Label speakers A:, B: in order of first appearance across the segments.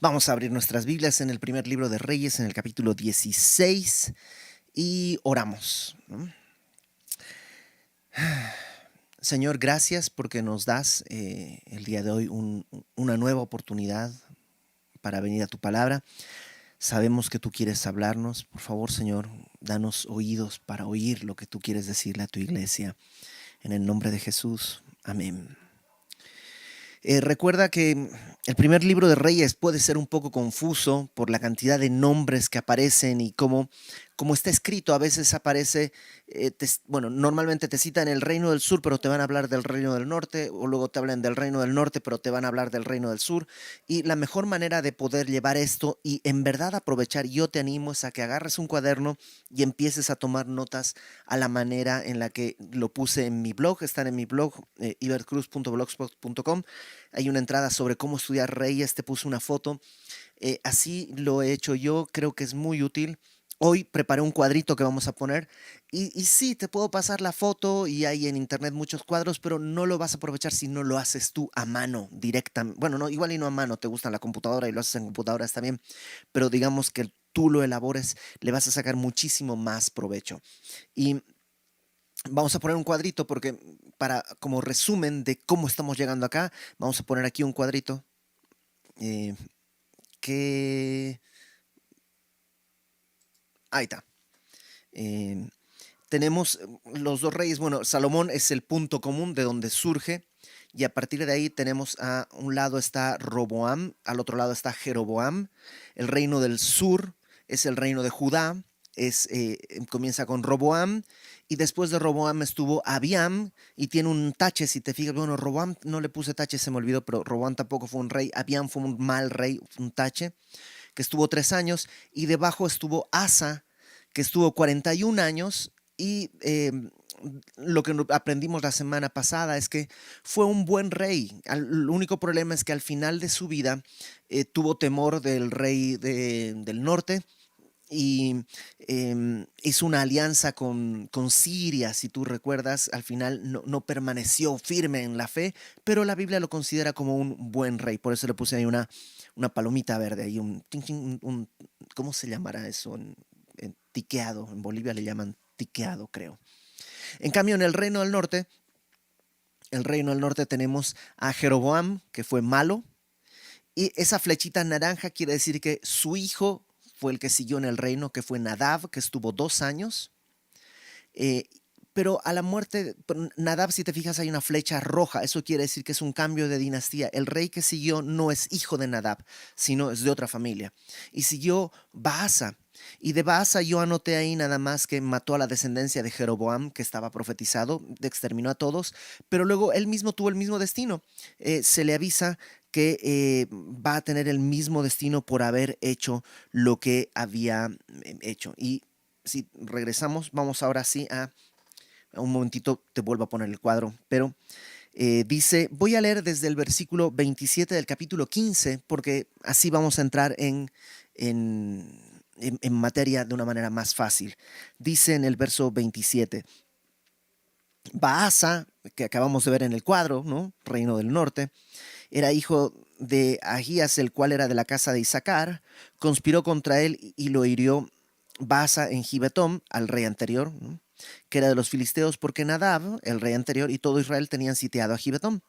A: Vamos a abrir nuestras Biblias en el primer libro de Reyes, en el capítulo 16, y oramos, ¿no? Señor, gracias porque nos das el día de hoy una nueva oportunidad para venir a tu palabra. Sabemos que tú quieres hablarnos. Por favor, Señor, danos oídos para oír lo que tú quieres decirle a tu iglesia. En el nombre de Jesús. Amén. Recuerda que el primer libro de Reyes puede ser un poco confuso por la cantidad de nombres que aparecen y cómo está escrito. A veces aparece, normalmente te citan el reino del sur, pero te van a hablar del reino del norte, o luego te hablan del reino del norte, pero te van a hablar del reino del sur. Y la mejor manera de poder llevar esto y en verdad aprovechar, yo te animo, es a que agarres un cuaderno y empieces a tomar notas a la manera en la que lo puse en mi blog. Están en mi blog, ibercruz.blogspot.com. Hay una entrada sobre cómo estudiar Reyes, te puse una foto. Así lo he hecho yo, creo que es muy útil. Hoy preparé un cuadrito que vamos a poner y sí, te puedo pasar la foto y hay en internet muchos cuadros, pero no lo vas a aprovechar si no lo haces tú a mano directamente. Bueno, no, igual y no a mano, te gusta la computadora y lo haces en computadora, está bien, pero digamos que tú lo elabores, le vas a sacar muchísimo más provecho. Y vamos a poner un cuadrito porque para como resumen de cómo estamos llegando acá, vamos a poner aquí un cuadrito eh, que... Ahí está. Eh, tenemos los dos reyes. Bueno, Salomón es el punto común de donde surge y a partir de ahí tenemos a un lado está Roboam, al otro lado está Jeroboam. El reino del sur es el reino de Judá, comienza con Roboam y después de Roboam estuvo Abiam y tiene un tache, si te fijas. Bueno, Roboam no le puse tache, se me olvidó, pero Roboam tampoco fue un rey. Abiam fue un mal rey, un tache, que estuvo 3 años, y debajo estuvo Asa, que estuvo 41 años, y lo que aprendimos la semana pasada es que fue un buen rey. El único problema es que al final de su vida tuvo temor del rey del norte y hizo una alianza con Siria, si tú recuerdas. Al final no permaneció firme en la fe, pero la Biblia lo considera como un buen rey. Por eso le puse ahí una palomita verde, ahí ¿cómo se llamará eso? En tiqueado, en Bolivia le llaman tiqueado, creo. En cambio, en el reino del norte tenemos a Jeroboam, que fue malo, y esa flechita naranja quiere decir que su hijo fue el que siguió en el reino, que fue Nadab, que estuvo 2 años. Eh, pero a la muerte, Nadab, si te fijas, hay una flecha roja. Eso quiere decir que es un cambio de dinastía. El rey que siguió no es hijo de Nadab, sino es de otra familia. Y siguió Baasa. Y de Baasa yo anoté ahí nada más que mató a la descendencia de Jeroboam, que estaba profetizado, exterminó a todos, pero luego él mismo tuvo el mismo destino. Se le avisa que va a tener el mismo destino por haber hecho lo que había hecho. Y si regresamos, vamos ahora sí a un momentito, te vuelvo a poner el cuadro, pero dice, voy a leer desde el versículo 27 del capítulo 15, porque así vamos a entrar en materia de una manera más fácil. Dice en el verso 27, Baasa, que acabamos de ver en el cuadro, ¿no? Reino del norte, era hijo de Ahías, el cual era de la casa de Isaacar, conspiró contra él y lo hirió Baasa en Gibetón, al rey anterior, ¿no? Que era de los filisteos, porque Nadab, el rey anterior, y todo Israel tenían sitiado a Gibetón.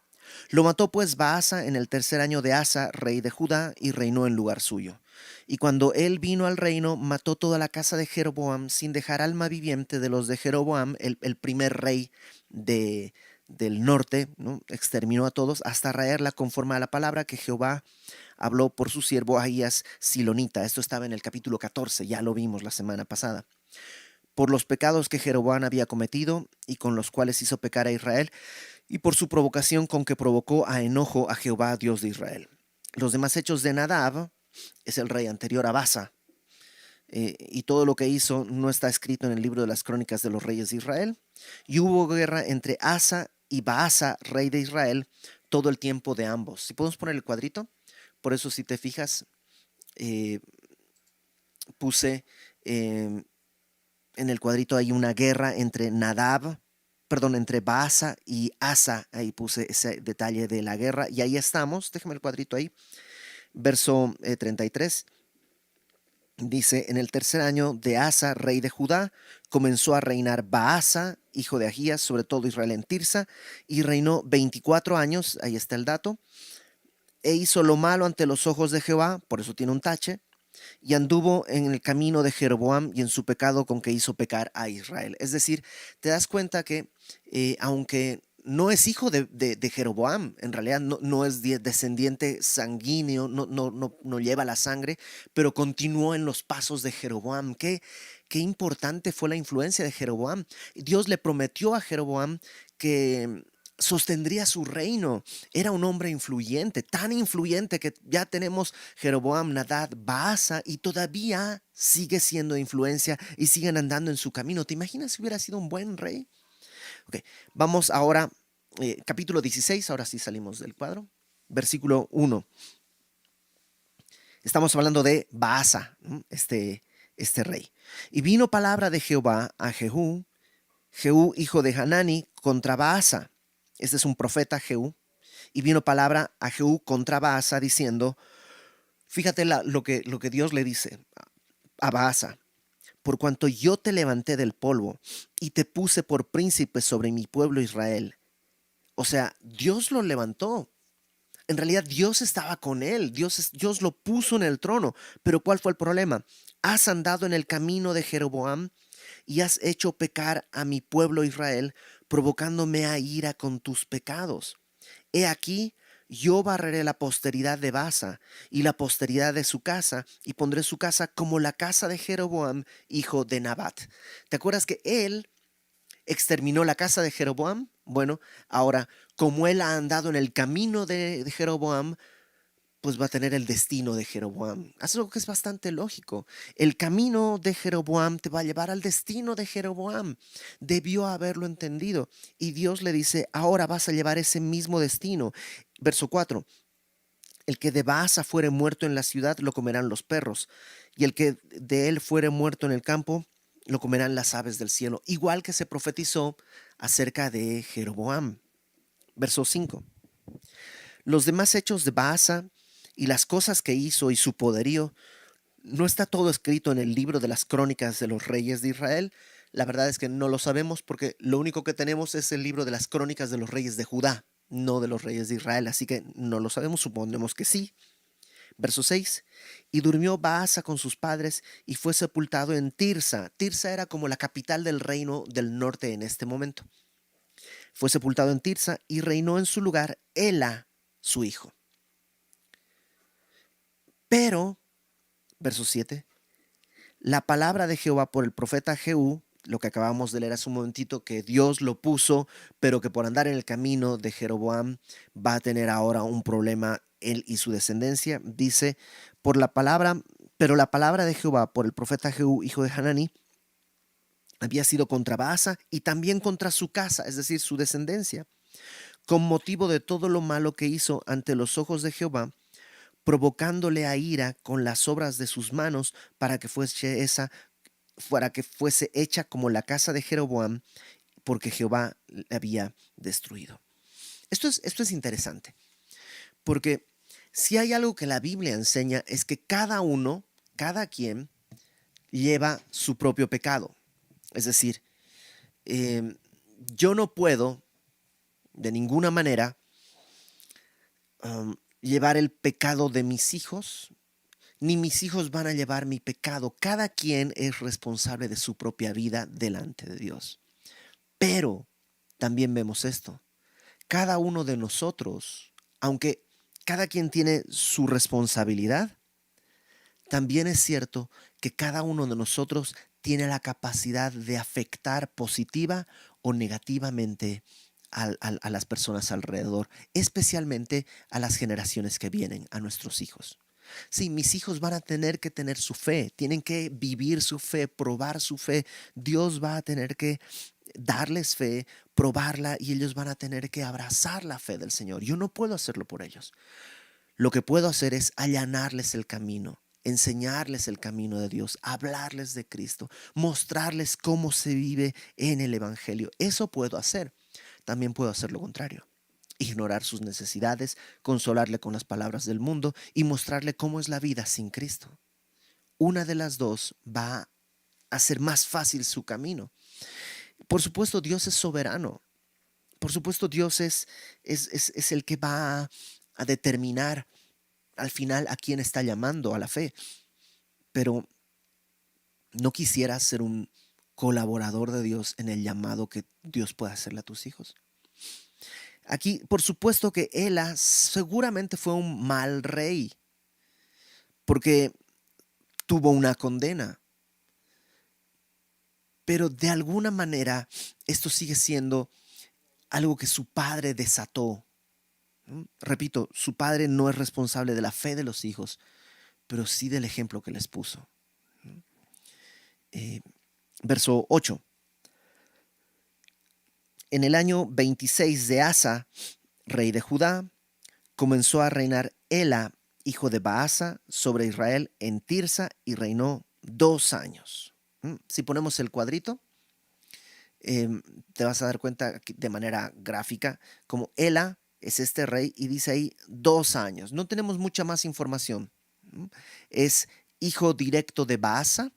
A: Lo mató pues Baasa en el tercer año de Asa, rey de Judá, y reinó en lugar suyo. Y cuando él vino al reino, mató toda la casa de Jeroboam, sin dejar alma viviente de los de Jeroboam, el primer rey de, del norte, ¿no? Exterminó a todos hasta raerla conforme a la palabra que Jehová habló por su siervo Ahías Silonita. Esto estaba en el capítulo 14, ya lo vimos la semana pasada. Por los pecados que Jeroboam había cometido y con los cuales hizo pecar a Israel, y por su provocación con que provocó a enojo a Jehová, Dios de Israel. Los demás hechos de Nadab, es el rey anterior a Basa, y todo lo que hizo no está escrito en el libro de las crónicas de los reyes de Israel. Y hubo guerra entre Asa y Baasa, rey de Israel, todo el tiempo de ambos. Si podemos poner el cuadrito, por eso si te fijas, eh, puse en el cuadrito hay una guerra entre entre Baasa y Asa. Ahí puse ese detalle de la guerra y ahí estamos. Déjame el cuadrito ahí. Verso 33. Dice, en el tercer año de Asa, rey de Judá, comenzó a reinar Baasa, hijo de Agías, sobre todo Israel en Tirsa, y reinó 24 años, ahí está el dato, e hizo lo malo ante los ojos de Jehová, por eso tiene un tache, y anduvo en el camino de Jeroboam y en su pecado con que hizo pecar a Israel. Es decir, te das cuenta que aunque no es hijo de Jeroboam, en realidad no es descendiente sanguíneo, no lleva la sangre, pero continuó en los pasos de Jeroboam. Qué importante fue la influencia de Jeroboam. Dios le prometió a Jeroboam que sostendría su reino. Era un hombre influyente, tan influyente que ya tenemos Jeroboam, Nadab, Baasa y todavía sigue siendo influencia y siguen andando en su camino. ¿Te imaginas si hubiera sido un buen rey? Ok, vamos ahora, capítulo 16, ahora sí salimos del cuadro, versículo 1. Estamos hablando de Baasa, este rey. Y vino palabra de Jehová a Jehú, hijo de Hanani, contra Baasa. Este es un profeta Jehú. Y vino palabra a Jehú contra Baasa diciendo, fíjate lo que Dios le dice a Baasa, por cuanto yo te levanté del polvo y te puse por príncipe sobre mi pueblo Israel. O sea, Dios lo levantó. En realidad Dios estaba con él, Dios lo puso en el trono. Pero ¿cuál fue el problema? Has andado en el camino de Jeroboam y has hecho pecar a mi pueblo Israel, provocándome a ira con tus pecados. He aquí, yo barreré la posteridad de Baasa y la posteridad de su casa, y pondré su casa como la casa de Jeroboam, hijo de Nabat. ¿Te acuerdas que él exterminó la casa de Jeroboam? Bueno, ahora, como él ha andado en el camino de Jeroboam, pues va a tener el destino de Jeroboam. Es algo que es bastante lógico. El camino de Jeroboam te va a llevar al destino de Jeroboam. Debió haberlo entendido. Y Dios le dice, ahora vas a llevar ese mismo destino. Verso 4. El que de Baasa fuere muerto en la ciudad, lo comerán los perros. Y el que de él fuere muerto en el campo, lo comerán las aves del cielo. Igual que se profetizó acerca de Jeroboam. Verso 5. Los demás hechos de Baasa y las cosas que hizo y su poderío, ¿no está todo escrito en el libro de las crónicas de los reyes de Israel? La verdad es que no lo sabemos porque lo único que tenemos es el libro de las crónicas de los reyes de Judá, no de los reyes de Israel, así que no lo sabemos, suponemos que sí. Verso 6. Y durmió Baasa con sus padres y fue sepultado en Tirsa. Tirsa era como la capital del reino del norte en este momento. Fue sepultado en Tirsa y reinó en su lugar Ela, su hijo. Pero, verso 7, la palabra de Jehová por el profeta Jehú, lo que acabamos de leer hace un momentito, que Dios lo puso, pero que por andar en el camino de Jeroboam va a tener ahora un problema él y su descendencia. Dice, por la palabra, pero la palabra de Jehová por el profeta Jehú, hijo de Hanani, había sido contra Baasa y también contra su casa, es decir, su descendencia, con motivo de todo lo malo que hizo ante los ojos de Jehová, provocándole a ira con las obras de sus manos para que fuese hecha como la casa de Jeroboam, porque Jehová la había destruido. Esto es interesante, porque si hay algo que la Biblia enseña es que cada quien lleva su propio pecado. Es decir, eh, yo no puedo de ninguna manera llevar el pecado de mis hijos, ni mis hijos van a llevar mi pecado. Cada quien es responsable de su propia vida delante de Dios. Pero también vemos esto. Cada uno de nosotros, aunque cada quien tiene su responsabilidad, también es cierto que cada uno de nosotros tiene la capacidad de afectar positiva o negativamente a las personas alrededor, especialmente a las generaciones que vienen, a nuestros hijos. Sí, mis hijos van a tener que tener su fe, tienen que vivir su fe, probar su fe. Dios va a tener que darles fe, probarla y ellos van a tener que abrazar la fe del Señor. Yo no puedo hacerlo por ellos. Lo que puedo hacer es allanarles el camino, enseñarles el camino de Dios, hablarles de Cristo, mostrarles cómo se vive en el Evangelio. Eso puedo hacer. También puedo hacer lo contrario. ignorar sus necesidades, consolarle con las palabras del mundo y mostrarle cómo es la vida sin Cristo. Una de las dos va a hacer más fácil su camino. Por supuesto, Dios es soberano. Por supuesto, Dios es el que va a determinar al final a quién está llamando a la fe. Pero no quisieras ser un colaborador de Dios en el llamado que Dios puede hacerle a tus hijos. Aquí, por supuesto que Ela seguramente fue un mal rey, porque tuvo una condena. Pero de alguna manera esto sigue siendo algo que su padre desató. Repito, su padre no es responsable de la fe de los hijos, pero sí del ejemplo que les puso. Eh, verso 8. En el año 26 de Asa, rey de Judá, comenzó a reinar Ela, hijo de Baasa, sobre Israel en Tirsa y reinó 2 años. Si ponemos el cuadrito, te vas a dar cuenta de manera gráfica como Ela es este rey y dice ahí 2 años. No tenemos mucha más información. Es hijo directo de Baasa.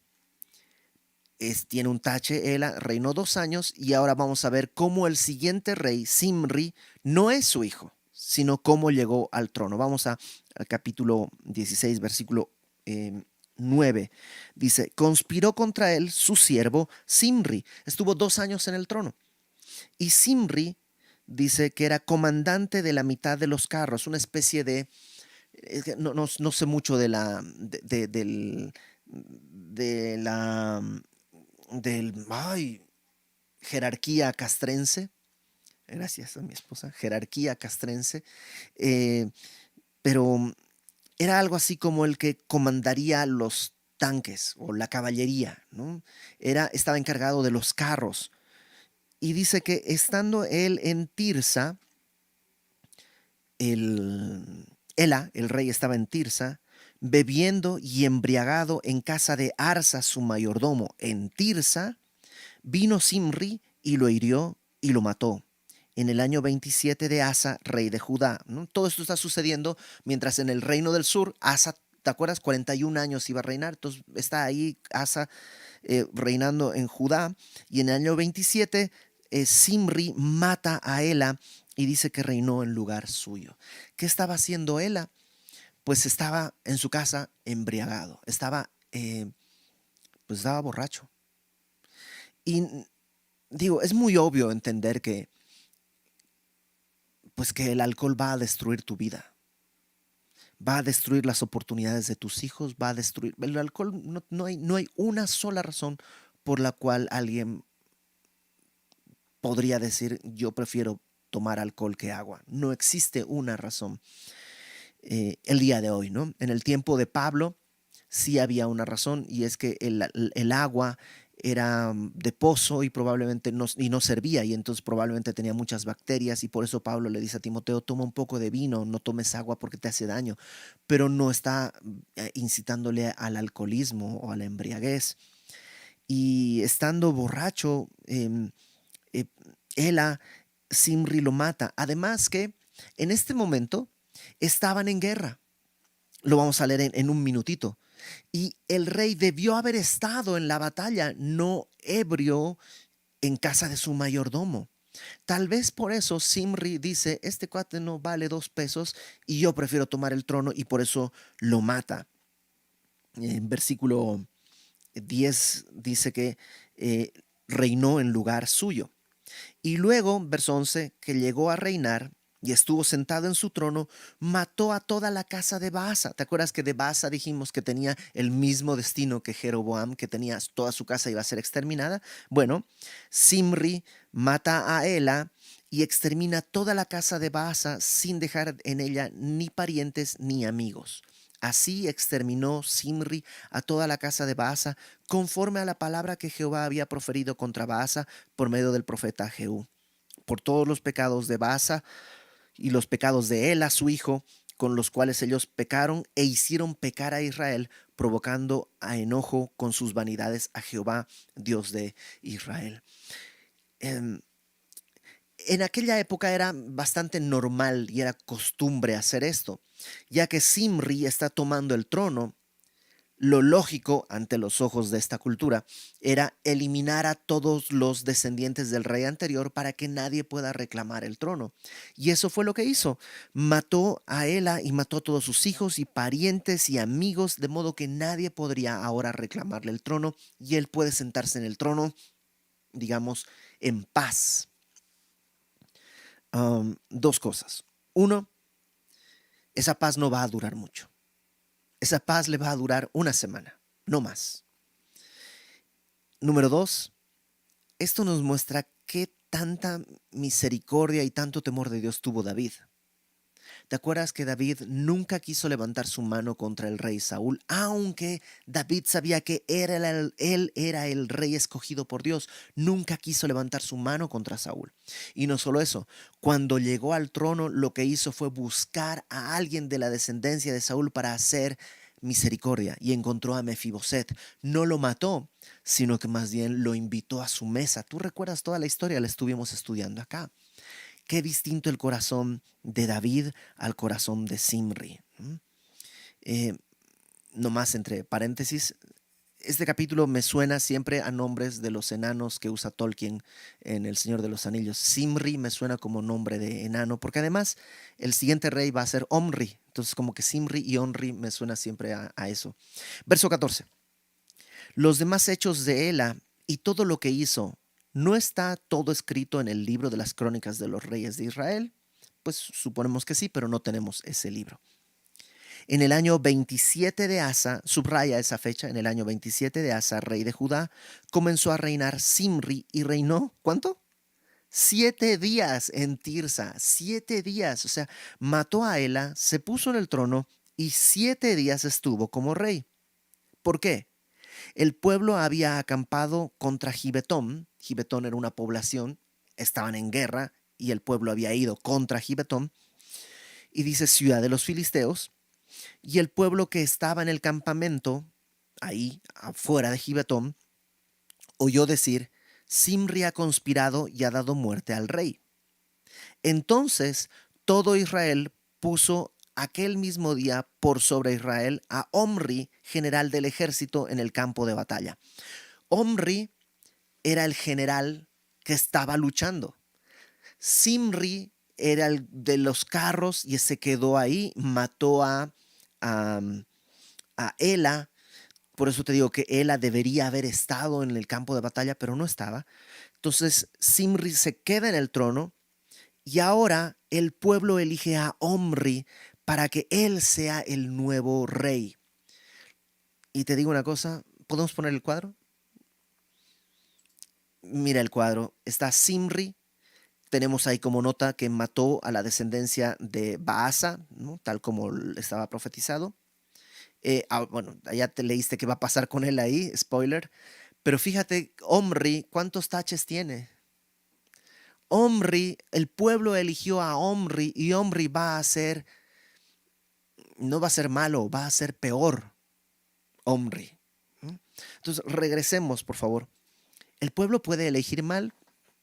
A: Tiene un tache, Ela reinó 2 años y ahora vamos a ver cómo el siguiente rey, Simri, no es su hijo, sino cómo llegó al trono. Vamos al capítulo 16, versículo 9. Dice, conspiró contra él su siervo Simri. Estuvo 2 años en el trono. Y Simri dice que era comandante de la mitad de los carros, una especie de, no sé mucho de la, de la jerarquía castrense. Gracias a mi esposa, jerarquía castrense. Pero era algo así como el que comandaría los tanques o la caballería, ¿no? Estaba encargado de los carros. Y dice que estando él en Tirsa, Ela, el rey, estaba en Tirsa, bebiendo y embriagado en casa de Arsa, su mayordomo. En Tirsa vino Simri y lo hirió y lo mató. En el año 27 de Asa, rey de Judá. ¿No? Todo esto está sucediendo mientras en el reino del sur, Asa, ¿te acuerdas? 41 años iba a reinar. Entonces está ahí Asa reinando en Judá. Y en el año 27, Simri mata a Ela y dice que reinó en lugar suyo. ¿Qué estaba haciendo Ela? Pues estaba en su casa embriagado. Pues estaba borracho. Y digo, es muy obvio entender pues que el alcohol va a destruir tu vida, va a destruir las oportunidades de tus hijos, va a destruir. El alcohol, no hay una sola razón por la cual alguien podría decir yo prefiero tomar alcohol que agua. No existe una razón el día de hoy, ¿no? En el tiempo de Pablo sí había una razón y es que el agua era de pozo y probablemente no servía y entonces probablemente tenía muchas bacterias y por eso Pablo le dice a Timoteo, toma un poco de vino, no tomes agua porque te hace daño, pero no está incitándole al alcoholismo o a la embriaguez. Y estando borracho, eh, Ela, Simri lo mata. Además que en este momento estaban en guerra. Lo vamos a leer en un minutito. Y el rey debió haber estado en la batalla, no ebrio en casa de su mayordomo. Tal vez por eso Simri dice, este cuate no vale 2 pesos y yo prefiero tomar el trono y por eso lo mata. En versículo 10 dice que reinó en lugar suyo. Y luego, verso 11, que llegó a reinar y estuvo sentado en su trono, mató a toda la casa de Baasa. ¿Te acuerdas que de Baasa dijimos que tenía el mismo destino que Jeroboam, que tenía toda su casa iba a ser exterminada? Bueno, Simri mata a Ela y extermina toda la casa de Baasa sin dejar en ella ni parientes ni amigos. Así exterminó Simri a toda la casa de Baasa, conforme a la palabra que Jehová había proferido contra Baasa por medio del profeta Jehú. Por todos los pecados de Baasa y los pecados de Ela, su hijo, con los cuales ellos pecaron e hicieron pecar a Israel, provocando a enojo con sus vanidades a Jehová, Dios de Israel. En aquella época era bastante normal y era costumbre hacer esto, ya que Simri está tomando el trono. Lo lógico ante los ojos de esta cultura era eliminar a todos los descendientes del rey anterior para que nadie pueda reclamar el trono. Y eso fue lo que hizo. Mató a Ela y mató a todos sus hijos y parientes y amigos, de modo que nadie podría ahora reclamarle el trono y él puede sentarse en el trono, digamos, en paz. Dos cosas. Uno, esa paz no va a durar mucho. Esa paz le va a durar una semana, no más. Número dos, esto nos muestra qué tanta misericordia y tanto temor de Dios tuvo David. ¿Te acuerdas que David nunca quiso levantar su mano contra el rey Saúl, aunque David sabía que él era el rey escogido por Dios? Nunca quiso levantar su mano contra Saúl. Y no solo eso, cuando llegó al trono, lo que hizo fue buscar a alguien de la descendencia de Saúl para hacer misericordia, y encontró a Mefiboset. No lo mató, sino que más bien lo invitó a su mesa. ¿Tú recuerdas toda la historia? La estuvimos estudiando acá. Qué distinto el corazón de David al corazón de Simri. Eh, Nomás entre paréntesis, este capítulo me suena siempre a nombres de los enanos que usa Tolkien en El Señor de los Anillos. Simri me suena como nombre de enano, porque además el siguiente rey va a ser Omri. Entonces como que Simri y Omri me suena siempre a eso. Verso 14. Los demás hechos de Ela y todo lo que hizo, ¿no está todo escrito en el libro de las crónicas de los reyes de Israel? Pues suponemos que sí, pero no tenemos ese libro. En el año 27 de Asa, subraya esa fecha, en el año 27 de Asa, rey de Judá, comenzó a reinar Simri y reinó, ¿cuánto? 7 días en Tirsa, 7 días, o sea, mató a Ela, se puso en el trono y 7 días estuvo como rey. ¿Por qué? El pueblo había acampado contra Gibetón. Gibetón era una población, estaban en guerra y el pueblo había ido contra Gibetón. Y dice ciudad de los filisteos. Y el pueblo que estaba en el campamento, ahí afuera de Gibetón, oyó decir, Simri ha conspirado y ha dado muerte al rey. Entonces todo Israel puso aquel mismo día por sobre Israel a Omri, general del ejército en el campo de batalla. Omri era el general que estaba luchando. Simri era el de los carros y se quedó ahí, mató a, a Ela. Por eso te digo que Ela debería haber estado en el campo de batalla, pero no estaba. Entonces Simri se queda en el trono y ahora el pueblo elige a Omri para que él sea el nuevo rey. Y te digo una cosa, ¿podemos poner el cuadro? Mira el cuadro, está Simri. Tenemos ahí como nota que mató a la descendencia de Baasa, ¿no? Tal como estaba profetizado. Bueno, ya te leíste qué va a pasar con él ahí, spoiler. Pero fíjate, Omri, ¿cuántos taches tiene? Omri, el pueblo eligió a Omri y Omri va a ser, no va a ser malo, va a ser peor, Omri. Entonces, regresemos, por favor. ¿El pueblo puede elegir mal?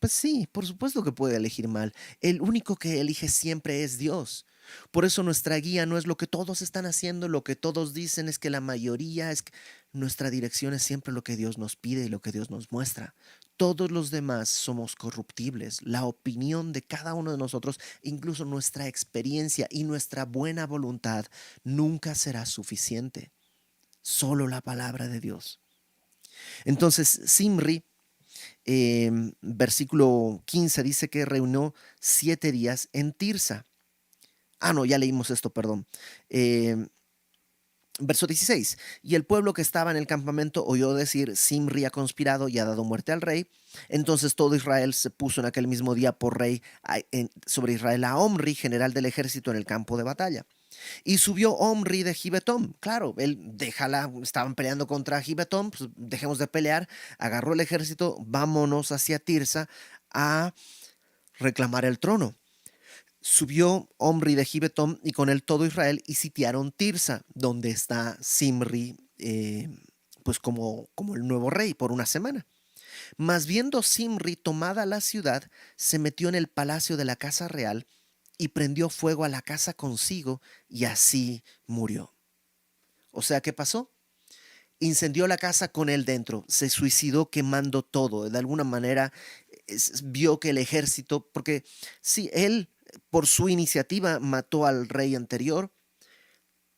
A: Pues sí, por supuesto que puede elegir mal. El único que elige siempre es Dios. Por eso nuestra guía no es lo que todos están haciendo, lo que todos dicen, es que la mayoría es que nuestra dirección es siempre lo que Dios nos pide y lo que Dios nos muestra. Todos los demás somos corruptibles. La opinión de cada uno de nosotros, incluso nuestra experiencia y nuestra buena voluntad, nunca será suficiente. Solo la palabra de Dios. Entonces, Simri versículo 15 dice que reunió 7 días en Tirsa. No, ya leímos esto, perdón. Verso 16. Y el pueblo que estaba en el campamento oyó decir, Simri ha conspirado y ha dado muerte al rey. Entonces todo Israel se puso en aquel mismo día por rey sobre Israel a Omri, general del ejército en el campo de batalla. Y subió Omri de Gibetón. Claro, estaban peleando contra Gibetón, pues dejemos de pelear. Agarró el ejército, vámonos hacia Tirsa a reclamar el trono. Subió Omri de Gibetón y con él todo Israel y sitiaron Tirsa, donde está Simri, pues como el nuevo rey por una semana. Mas viendo Simri tomada la ciudad, se metió en el palacio de la casa real y prendió fuego a la casa consigo y así murió. O sea, ¿qué pasó? Incendió la casa con él dentro, se suicidó quemando todo. De alguna manera vio que el ejército, porque sí, él por su iniciativa mató al rey anterior,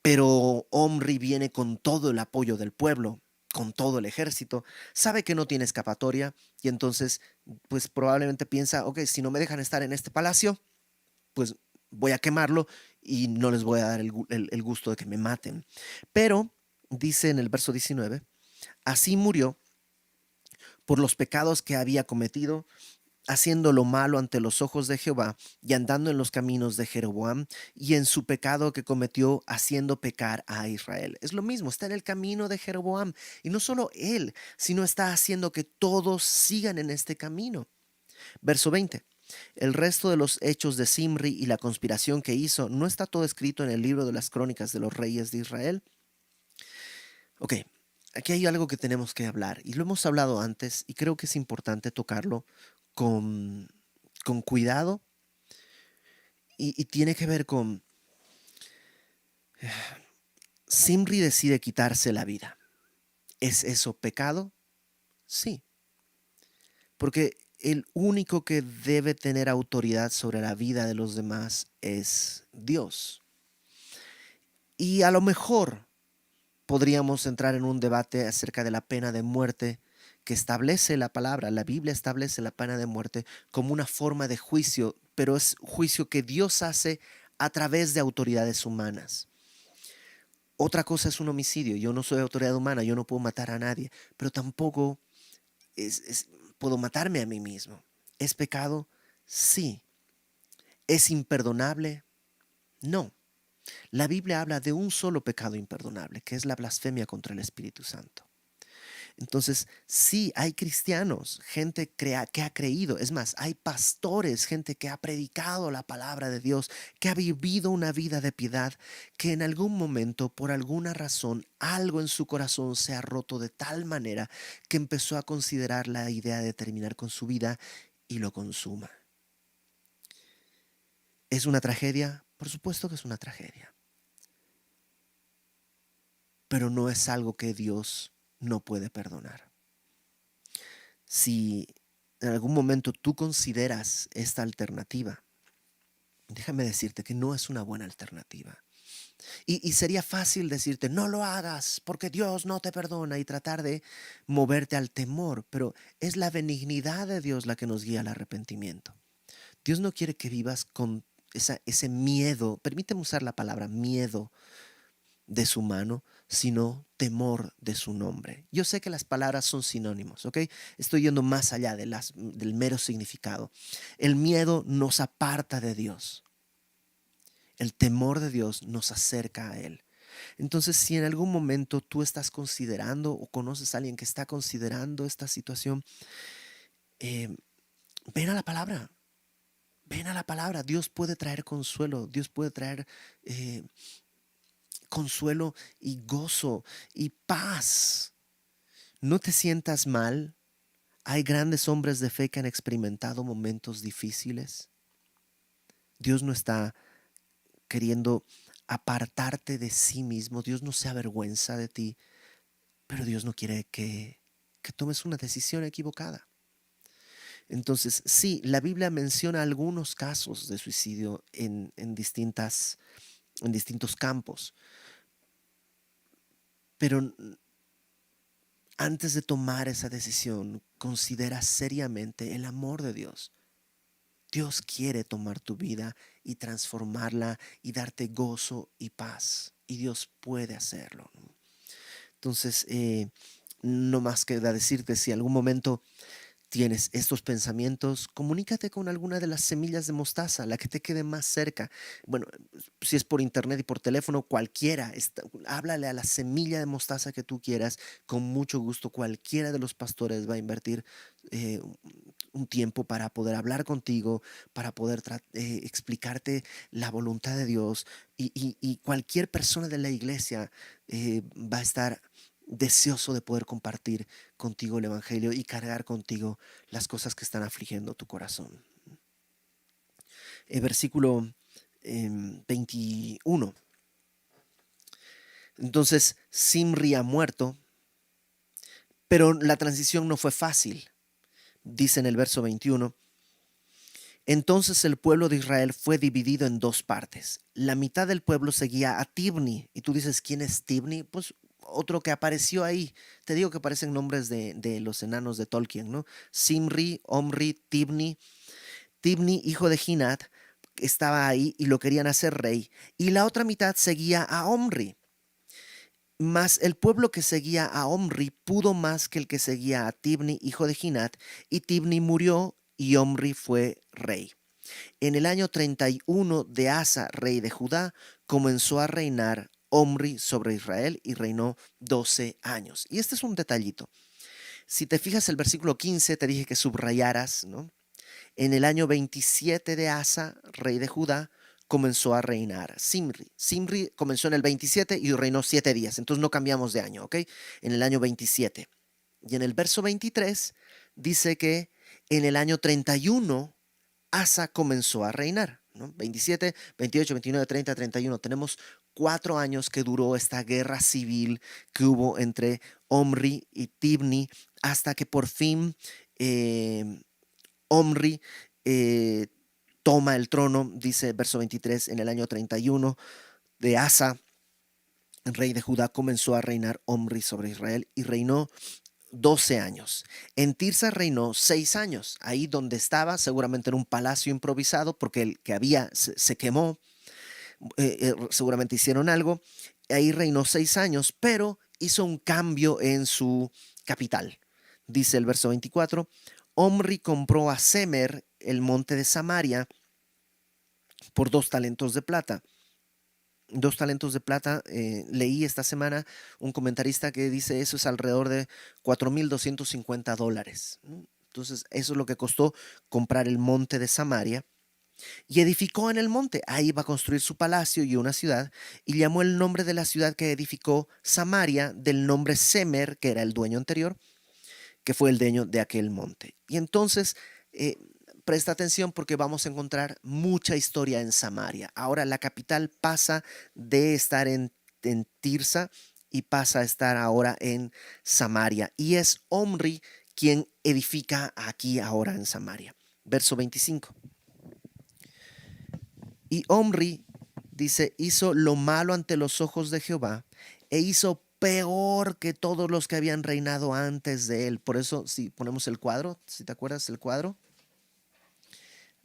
A: pero Omri viene con todo el apoyo del pueblo, con todo el ejército, sabe que no tiene escapatoria y entonces pues probablemente piensa, ok, si no me dejan estar en este palacio, pues voy a quemarlo y no les voy a dar el gusto de que me maten. Pero dice en el verso 19, así murió por los pecados que había cometido, haciendo lo malo ante los ojos de Jehová y andando en los caminos de Jeroboam y en su pecado que cometió haciendo pecar a Israel. Es lo mismo, está en el camino de Jeroboam y no solo él, sino está haciendo que todos sigan en este camino. Verso 20. El resto de los hechos de Simri y la conspiración que hizo, ¿no está todo escrito en el libro de las crónicas de los reyes de Israel? Ok, aquí hay algo que tenemos que hablar y lo hemos hablado antes y creo que es importante tocarlo con, con cuidado y tiene que ver con Simri decide quitarse la vida. ¿Es eso pecado? Sí, porque el único que debe tener autoridad sobre la vida de los demás es Dios. Y a lo mejor podríamos entrar en un debate acerca de la pena de muerte que establece la palabra. La Biblia establece la pena de muerte como una forma de juicio, pero es juicio que Dios hace a través de autoridades humanas. Otra cosa es un homicidio. Yo no soy autoridad humana, yo no puedo matar a nadie, pero tampoco puedo matarme a mí mismo. ¿Es pecado? Sí. ¿Es imperdonable? No. La Biblia habla de un solo pecado imperdonable, que es la blasfemia contra el Espíritu Santo. Entonces, sí, hay cristianos, gente que ha creído, es más, hay pastores, gente que ha predicado la palabra de Dios, que ha vivido una vida de piedad, que en algún momento, por alguna razón, algo en su corazón se ha roto de tal manera que empezó a considerar la idea de terminar con su vida y lo consuma. ¿Es una tragedia? Por supuesto que es una tragedia, pero no es algo que Dios no puede perdonar. Si en algún momento tú consideras esta alternativa, déjame decirte que no es una buena alternativa. Y sería fácil decirte, no lo hagas porque Dios no te perdona y tratar de moverte al temor, pero es la benignidad de Dios la que nos guía al arrepentimiento. Dios no quiere que vivas con ese miedo, permíteme usar la palabra miedo de su mano, sino temor de su nombre. Yo sé que las palabras son sinónimos, ¿ok? Estoy yendo más allá del mero significado. El miedo nos aparta de Dios. El temor de Dios nos acerca a Él. Entonces, si en algún momento tú estás considerando o conoces a alguien que está considerando esta situación, eh, ven a la palabra. Ven a la palabra. Dios puede traer consuelo. Dios puede traer consuelo y gozo y paz. No te sientas mal. Hay grandes hombres de fe que han experimentado momentos difíciles. Dios no está queriendo apartarte de sí mismo. Dios no se avergüenza de ti, pero Dios no quiere que tomes una decisión equivocada. Entonces, sí, la Biblia menciona algunos casos de suicidio en distintos campos, pero antes de tomar esa decisión, considera seriamente el amor de Dios. Dios quiere tomar tu vida y transformarla y darte gozo y paz. Y Dios puede hacerlo, ¿no? Entonces, no más queda decirte si algún momento tienes estos pensamientos, comunícate con alguna de las semillas de mostaza, la que te quede más cerca. Bueno, si es por internet y por teléfono, cualquiera, háblale a la semilla de mostaza que tú quieras, con mucho gusto. Cualquiera de los pastores va a invertir eh, un tiempo para poder hablar contigo, para poder explicarte la voluntad de Dios y cualquier persona de la iglesia va a estar deseoso de poder compartir contigo el Evangelio y cargar contigo las cosas que están afligiendo tu corazón. Versículo 21. Entonces Zimri ha muerto, pero la transición no fue fácil. Dice en el verso 21. Entonces el pueblo de Israel fue dividido en dos partes. La mitad del pueblo seguía a Tibni. Y tú dices, ¿quién es Tibni? Pues otro que apareció ahí. Te digo que aparecen nombres de los enanos de Tolkien, ¿no? Simri, Omri, Tibni. Tibni, hijo de Ginat, estaba ahí y lo querían hacer rey. Y la otra mitad seguía a Omri. Mas el pueblo que seguía a Omri pudo más que el que seguía a Tibni, hijo de Ginat, y Tibni murió y Omri fue rey. En el año 31 de Asa, rey de Judá, comenzó a reinar Omri sobre Israel y reinó 12 años. Y este es un detallito. Si te fijas el versículo 15, te dije que subrayaras, ¿no? En el año 27 de Asa, rey de Judá, comenzó a reinar Zimri. Zimri comenzó en el 27 y reinó 7 días, entonces no cambiamos de año, ¿ok? En el año 27. Y en el verso 23 dice que en el año 31 Asa comenzó a reinar, ¿no? 27, 28, 29, 30, 31. Tenemos 4 años que duró esta guerra civil que hubo entre Omri y Tibni hasta que por fin Omri eh, toma el trono, dice verso 23, en el año 31 de Asa, rey de Judá, comenzó a reinar Omri sobre Israel y reinó 12 años. En Tirsa reinó 6 años. Ahí donde estaba, seguramente en un palacio improvisado, porque el que había se quemó, seguramente hicieron algo. Ahí reinó 6 años, pero hizo un cambio en su capital. Dice el verso 24, Omri compró a Semer, el monte de Samaria, por 2 talentos de plata. 2 talentos de plata, leí esta semana un comentarista que dice eso es alrededor de $4,250. Entonces, eso es lo que costó comprar el monte de Samaria. Y edificó en el monte. Ahí va a construir su palacio y una ciudad. Y llamó el nombre de la ciudad que edificó Samaria del nombre Semer, que era el dueño anterior, que fue el dueño de aquel monte. Y entonces, presta atención porque vamos a encontrar mucha historia en Samaria. Ahora la capital pasa de estar en Tirsa y pasa a estar ahora en Samaria. Y es Omri quien edifica aquí ahora en Samaria. Verso 25. Y Omri, dice, hizo lo malo ante los ojos de Jehová e hizo peor que todos los que habían reinado antes de él. Por eso, si ponemos el cuadro, si te acuerdas el cuadro,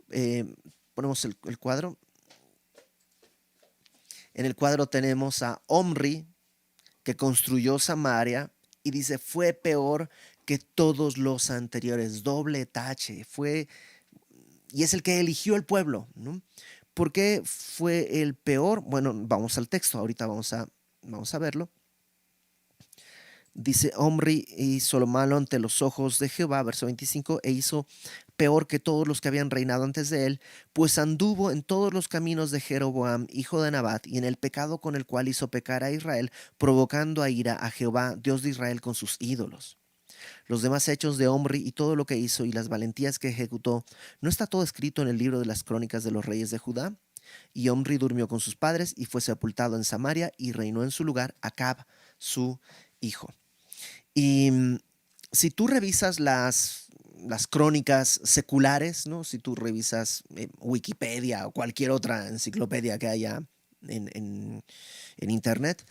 A: eh, ponemos el cuadro. En el cuadro tenemos a Omri, que construyó Samaria, y dice, fue peor que todos los anteriores, doble tache, y es el que eligió el pueblo, ¿no? ¿Por qué fue el peor? Bueno, vamos al texto, ahorita vamos a verlo. Dice, Omri hizo lo malo ante los ojos de Jehová, verso 25, e hizo peor que todos los que habían reinado antes de él, pues anduvo en todos los caminos de Jeroboam, hijo de Nabat, y en el pecado con el cual hizo pecar a Israel, provocando a ira a Jehová, Dios de Israel, con sus ídolos. Los demás hechos de Omri y todo lo que hizo y las valentías que ejecutó, ¿no está todo escrito en el libro de las crónicas de los reyes de Judá? Y Omri durmió con sus padres y fue sepultado en Samaria y reinó en su lugar Acab, su hijo. Y si tú revisas las crónicas seculares, ¿no? Si tú revisas Wikipedia o cualquier otra enciclopedia que haya en Internet,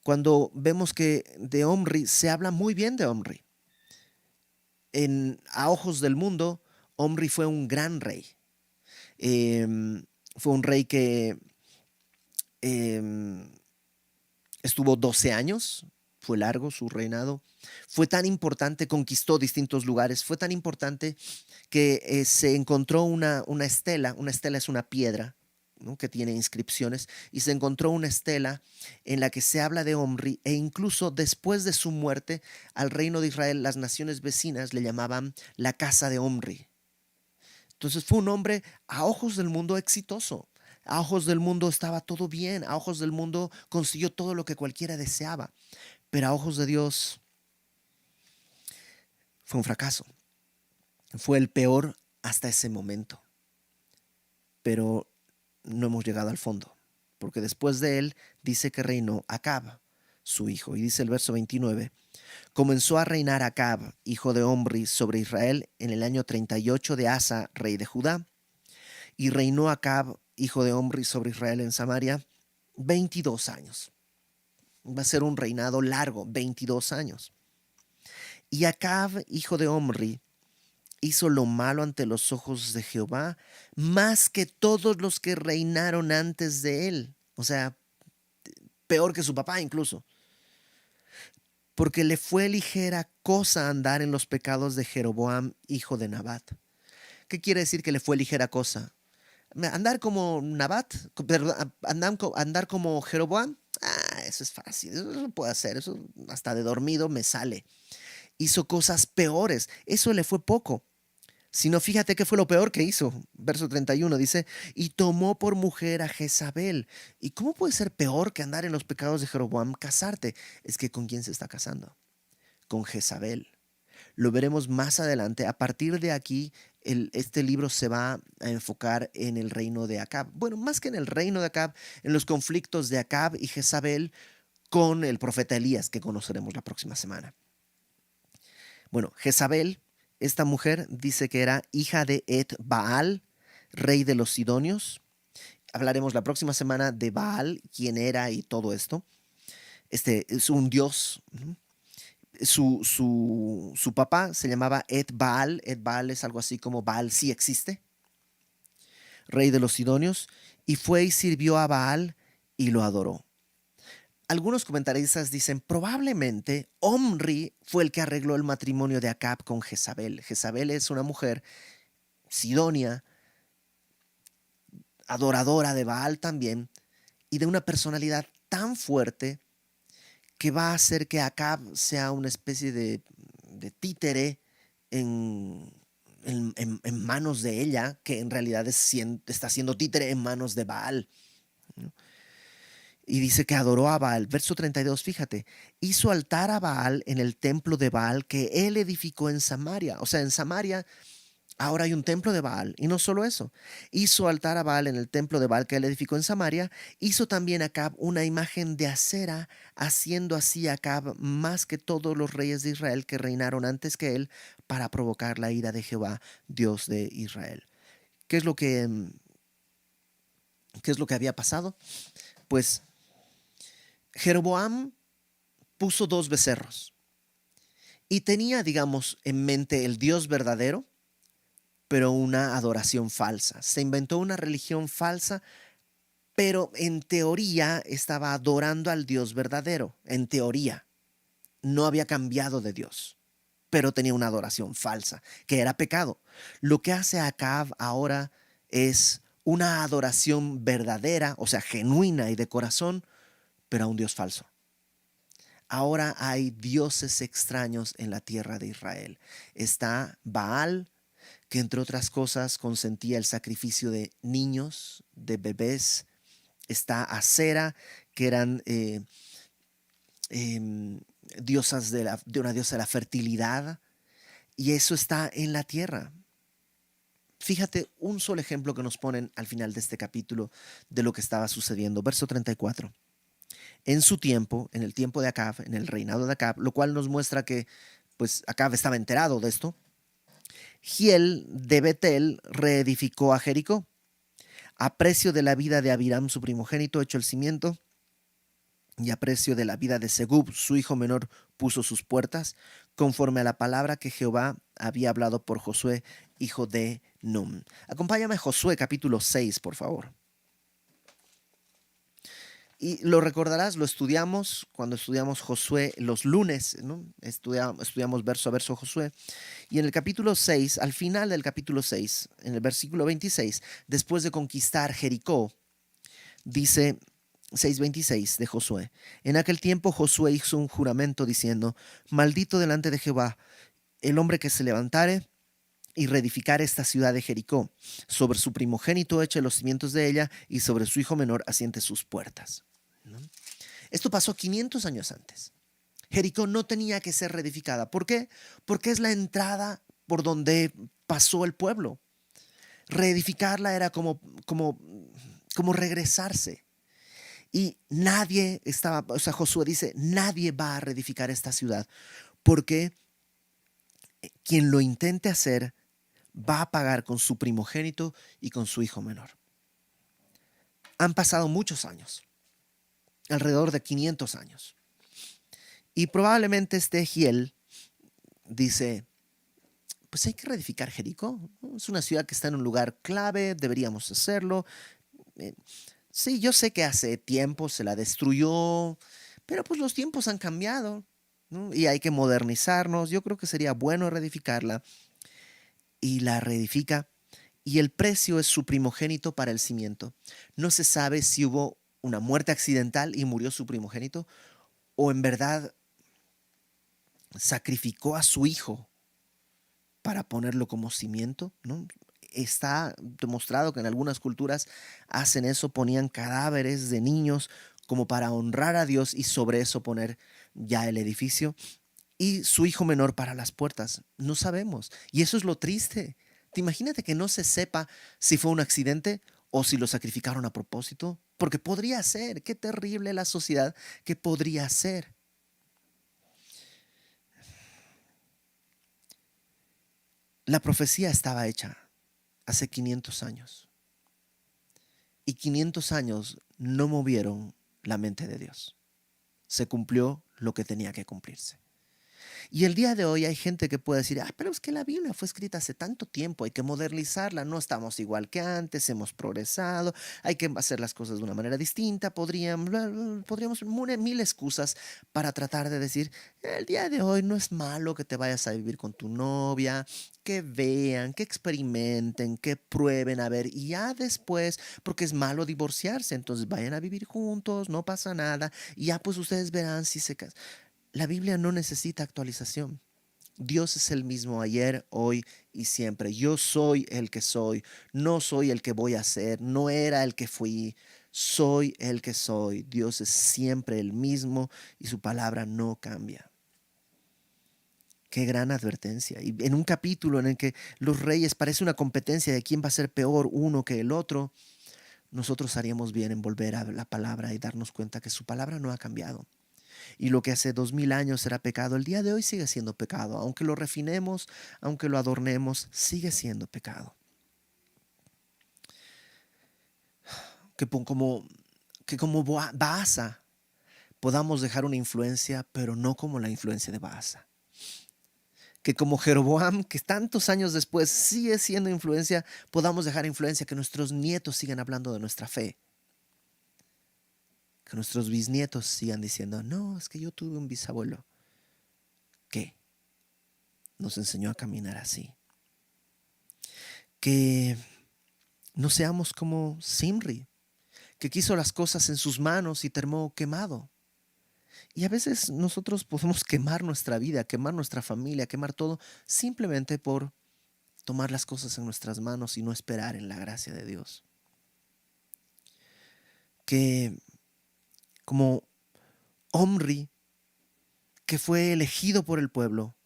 A: cuando vemos que de Omri se habla muy bien de Omri. A ojos del mundo, Omri fue un gran rey. Fue un rey que estuvo 12 años, fue largo su reinado. Fue tan importante, conquistó distintos lugares, fue tan importante que se encontró una estela. Una estela es una piedra, ¿no? Que tiene inscripciones, y se encontró una estela en la que se habla de Omri, e incluso después de su muerte al reino de Israel, las naciones vecinas le llamaban la casa de Omri. Entonces fue un hombre a ojos del mundo exitoso. A ojos del mundo estaba todo bien, a ojos del mundo consiguió todo lo que cualquiera deseaba. pero a ojos de Dios fue un fracaso. Fue el peor hasta ese momento. Pero no hemos llegado al fondo, porque después de él dice que reinó Acab, su hijo. Y dice el verso 29, comenzó a reinar Acab, hijo de Omri, sobre Israel en el año 38 de Asa, rey de Judá. Y reinó Acab, hijo de Omri, sobre Israel en Samaria 22 años. Va a ser un reinado largo, 22 años. Y Acab, hijo de Omri, hizo lo malo ante los ojos de Jehová, más que todos los que reinaron antes de él. O sea, peor que su papá incluso. Porque le fue ligera cosa andar en los pecados de Jeroboam, hijo de Nabat. ¿Qué quiere decir que le fue ligera cosa? Andar como Nabat, perdón, andar como Jeroboam, eso es fácil, eso lo puedo hacer, eso hasta de dormido me sale. Hizo cosas peores, eso le fue poco. Sino fíjate qué fue lo peor que hizo. Verso 31 dice, y tomó por mujer a Jezabel. ¿Y cómo puede ser peor que andar en los pecados de Jeroboam? Casarte. Es que ¿con quién se está casando? Con Jezabel. Lo veremos más adelante. A partir de aquí, este libro se va a enfocar en el reino de Acab. Bueno, más que en el reino de Acab, en los conflictos de Acab y Jezabel con el profeta Elías, que conoceremos la próxima semana. Bueno, Jezabel, esta mujer dice que era hija de Et-Baal, rey de los Sidonios. Hablaremos la próxima semana de Baal, quién era y todo esto. Este es un dios. Su papá se llamaba Et-Baal. Et-Baal es algo así como Baal sí existe. Rey de los Sidonios. Y fue y sirvió a Baal y lo adoró. Algunos comentaristas dicen probablemente Omri fue el que arregló el matrimonio de Acab con Jezabel. Jezabel es una mujer sidonia, adoradora de Baal también, y de una personalidad tan fuerte que va a hacer que Acab sea una especie de títere en manos de ella, que en realidad está siendo títere en manos de Baal, ¿no? Y dice que adoró a Baal. Verso 32, fíjate, hizo altar a Baal en el templo de Baal que él edificó en Samaria. O sea, en Samaria ahora hay un templo de Baal. Y no solo eso, hizo altar a Baal en el templo de Baal que él edificó en Samaria. Hizo también Acab una imagen de acera, haciendo así Acab más que todos los reyes de Israel que reinaron antes que él, para provocar la ira de Jehová, Dios de Israel. ¿Qué es lo que, qué es lo que había pasado? Pues Jeroboam puso 2 becerros y tenía, digamos, en mente el Dios verdadero, pero una adoración falsa. Se inventó una religión falsa, pero en teoría estaba adorando al Dios verdadero. En teoría, no había cambiado de Dios, pero tenía una adoración falsa, que era pecado. Lo que hace Acab ahora es una adoración verdadera, o sea, genuina y de corazón, pero a un Dios falso. Ahora hay dioses extraños en la tierra de Israel. Está Baal, que entre otras cosas consentía el sacrificio de niños, de bebés. Está Acera, que eran diosas de una diosa de la fertilidad. Y eso está en la tierra. Fíjate un solo ejemplo que nos ponen al final de este capítulo de lo que estaba sucediendo. Verso 34. En su tiempo, en el tiempo de Acab, en el reinado de Acab, lo cual nos muestra que pues Acab estaba enterado de esto. Giel de Betel reedificó a Jericó. A precio de la vida de Abiram, su primogénito, echó el cimiento, y a precio de la vida de Segub, su hijo menor, puso sus puertas, conforme a la palabra que Jehová había hablado por Josué, hijo de Num. Acompáñame a Josué capítulo 6, por favor. Y lo recordarás, lo estudiamos cuando estudiamos Josué los lunes, ¿no? Estudiamos verso a verso Josué. Y en el capítulo 6, al final del capítulo 6, en el versículo 26, después de conquistar Jericó, dice 6:26 de Josué. En aquel tiempo Josué hizo un juramento diciendo: maldito delante de Jehová el hombre que se levantare y reedificar esta ciudad de Jericó. Sobre su primogénito eche los cimientos de ella, y sobre su hijo menor asiente sus puertas. ¿No? Esto pasó 500 años antes. Jericó no tenía que ser reedificada. ¿Por qué? Porque es la entrada por donde pasó el pueblo. Reedificarla era como regresarse. Y nadie estaba, o sea, Josué dice, nadie va a reedificar esta ciudad, porque quien lo intente hacer va a pagar con su primogénito y con su hijo menor. Han pasado muchos años, alrededor de 500 años. Y probablemente Giel dice, pues hay que reedificar Jericó, ¿no? Es una ciudad que está en un lugar clave, deberíamos hacerlo. Eh, sí, yo sé que hace tiempo se la destruyó, pero pues los tiempos han cambiado, ¿no? Y hay que modernizarnos. Yo creo que sería bueno reedificarla, y la reedifica, y el precio es su primogénito para el cimiento. No se sabe si hubo una muerte accidental y murió su primogénito, o en verdad sacrificó a su hijo para ponerlo como cimiento, ¿no? Está demostrado que en algunas culturas hacen eso, ponían cadáveres de niños como para honrar a Dios y sobre eso poner ya el edificio. Y su hijo menor para las puertas. No sabemos. Y eso es lo triste. Te imagínate que no se sepa si fue un accidente o si lo sacrificaron a propósito. Porque podría ser. Qué terrible la sociedad que podría ser. La profecía estaba hecha hace 500 años. Y 500 años no movieron la mente de Dios. Se cumplió lo que tenía que cumplirse. Y el día de hoy hay gente que puede decir, pero es que la Biblia fue escrita hace tanto tiempo, hay que modernizarla, no estamos igual que antes, hemos progresado, hay que hacer las cosas de una manera distinta, podríamos mil excusas para tratar de decir, el día de hoy no es malo que te vayas a vivir con tu novia, que vean, que experimenten, que prueben a ver, y ya después, porque es malo divorciarse, entonces vayan a vivir juntos, no pasa nada, y ya pues ustedes verán si se casan. La Biblia no necesita actualización. Dios es el mismo ayer, hoy y siempre. Yo soy el que soy, no soy el que voy a ser, no era el que fui, soy el que soy. Dios es siempre el mismo y su palabra no cambia. Qué gran advertencia. Y en un capítulo en el que los reyes parece una competencia de quién va a ser peor uno que el otro, nosotros haríamos bien en volver a la palabra y darnos cuenta que su palabra no ha cambiado. Y lo que hace 2000 años era pecado, el día de hoy sigue siendo pecado. Aunque lo refinemos, aunque lo adornemos, sigue siendo pecado. Que como Baasa podamos dejar una influencia, pero no como la influencia de Baasa. Que como Jeroboam, que tantos años después sigue siendo influencia, podamos dejar influencia, que nuestros nietos sigan hablando de nuestra fe. Que nuestros bisnietos sigan diciendo, no, es que yo tuve un bisabuelo que nos enseñó a caminar así. Que no seamos como Simri, que quiso las cosas en sus manos y terminó quemado. Y a veces nosotros podemos quemar nuestra vida, quemar nuestra familia, quemar todo, simplemente por tomar las cosas en nuestras manos y no esperar en la gracia de Dios. Que como Omri, que fue elegido por el pueblo,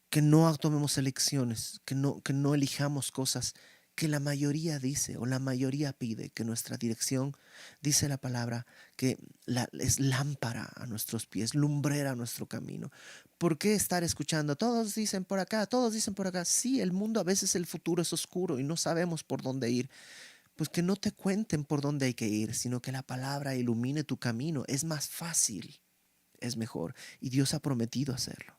A: que no tomemos elecciones, que no elijamos cosas que la mayoría dice o la mayoría pide, que nuestra dirección, dice la palabra, que es lámpara a nuestros pies, lumbrera a nuestro camino. ¿Por qué estar escuchando? Todos dicen por acá, todos dicen por acá. Sí, el mundo a veces el futuro es oscuro y no sabemos por dónde ir. Pues que no te cuenten por dónde hay que ir, sino que la palabra ilumine tu camino. Es más fácil, es mejor, y Dios ha prometido hacerlo.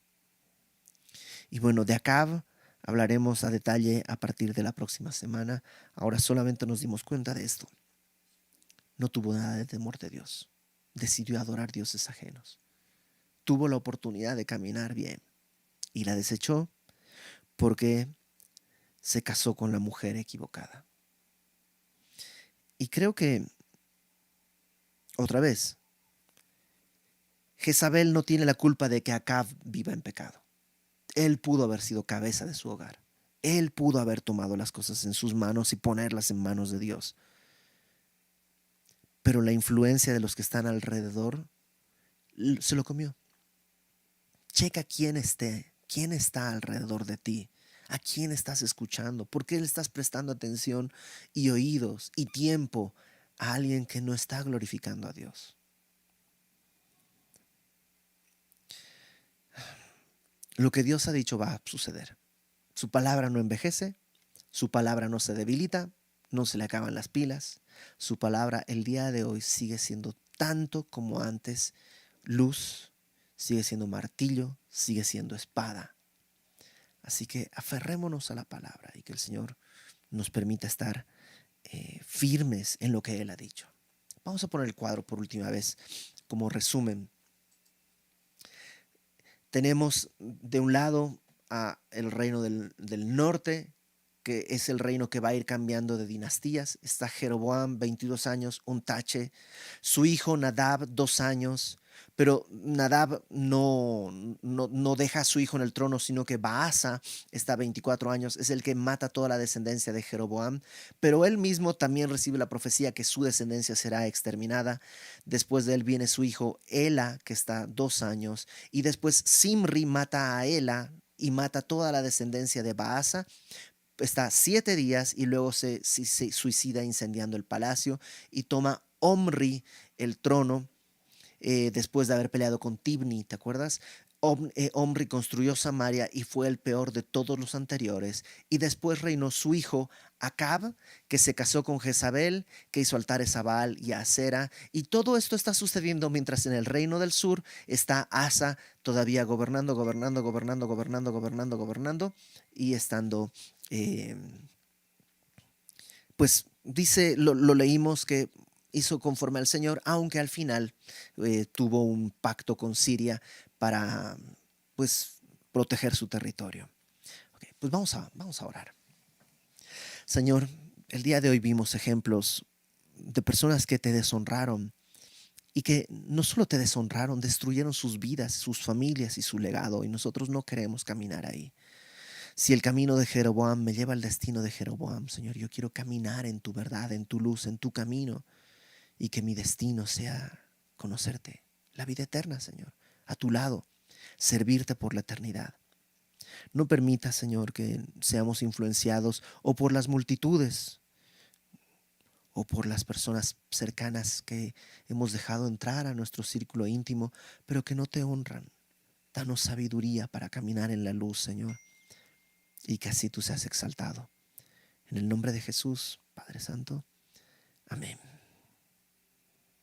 A: Y bueno, de Acab hablaremos a detalle a partir de la próxima semana. Ahora solamente nos dimos cuenta de esto. No tuvo nada de temor de Dios. Decidió adorar dioses ajenos. Tuvo la oportunidad de caminar bien y la desechó porque se casó con la mujer equivocada. Y creo que, otra vez, Jezabel no tiene la culpa de que Acab viva en pecado. Él pudo haber sido cabeza de su hogar. Él pudo haber tomado las cosas en sus manos y ponerlas en manos de Dios. Pero la influencia de los que están alrededor se lo comió. Checa quién está alrededor de ti, a quién estás escuchando, por qué le estás prestando atención y oídos y tiempo a alguien que no está glorificando a Dios. Lo que Dios ha dicho va a suceder. Su palabra no envejece, su palabra no se debilita, no se le acaban las pilas. Su palabra el día de hoy sigue siendo tanto como antes, luz, sigue siendo martillo, sigue siendo espada. Así que aferrémonos a la palabra y que el Señor nos permita estar firmes en lo que Él ha dicho. Vamos a poner el cuadro por última vez como resumen. Tenemos de un lado a el reino del norte, que es el reino que va a ir cambiando de dinastías. Está Jeroboam, 22 años, un tache. Su hijo Nadab, 2 años. Pero Nadab no deja a su hijo en el trono, sino que Baasa está 24 años. Es el que mata toda la descendencia de Jeroboam. Pero él mismo también recibe la profecía que su descendencia será exterminada. Después de él viene su hijo Ela, que está 2 años. Y después Simri mata a Ela y mata toda la descendencia de Baasa. Está 7 días y luego se suicida incendiando el palacio y toma Omri el trono después de haber peleado con Tibni, ¿te acuerdas? Omri construyó Samaria y fue el peor de todos los anteriores. Y después reinó su hijo Acab, que se casó con Jezabel, que hizo altares a Baal y a Acera. Y todo esto está sucediendo mientras en el reino del sur está Asa todavía gobernando y estando, eh, pues dice, lo leímos que hizo conforme al Señor, aunque al final tuvo un pacto con Siria para, pues, proteger su territorio. Okay, pues vamos a orar. Señor, el día de hoy vimos ejemplos de personas que te deshonraron y que no solo te deshonraron, destruyeron sus vidas, sus familias y su legado, y nosotros no queremos caminar ahí. Si el camino de Jeroboam me lleva al destino de Jeroboam, Señor, yo quiero caminar en tu verdad, en tu luz, en tu camino, y que mi destino sea conocerte, la vida eterna, Señor, a tu lado, servirte por la eternidad. No permita, Señor, que seamos influenciados o por las multitudes o por las personas cercanas que hemos dejado entrar a nuestro círculo íntimo, pero que no te honran. Danos sabiduría para caminar en la luz, Señor, y que así tú seas exaltado. En el nombre de Jesús, Padre Santo. Amén.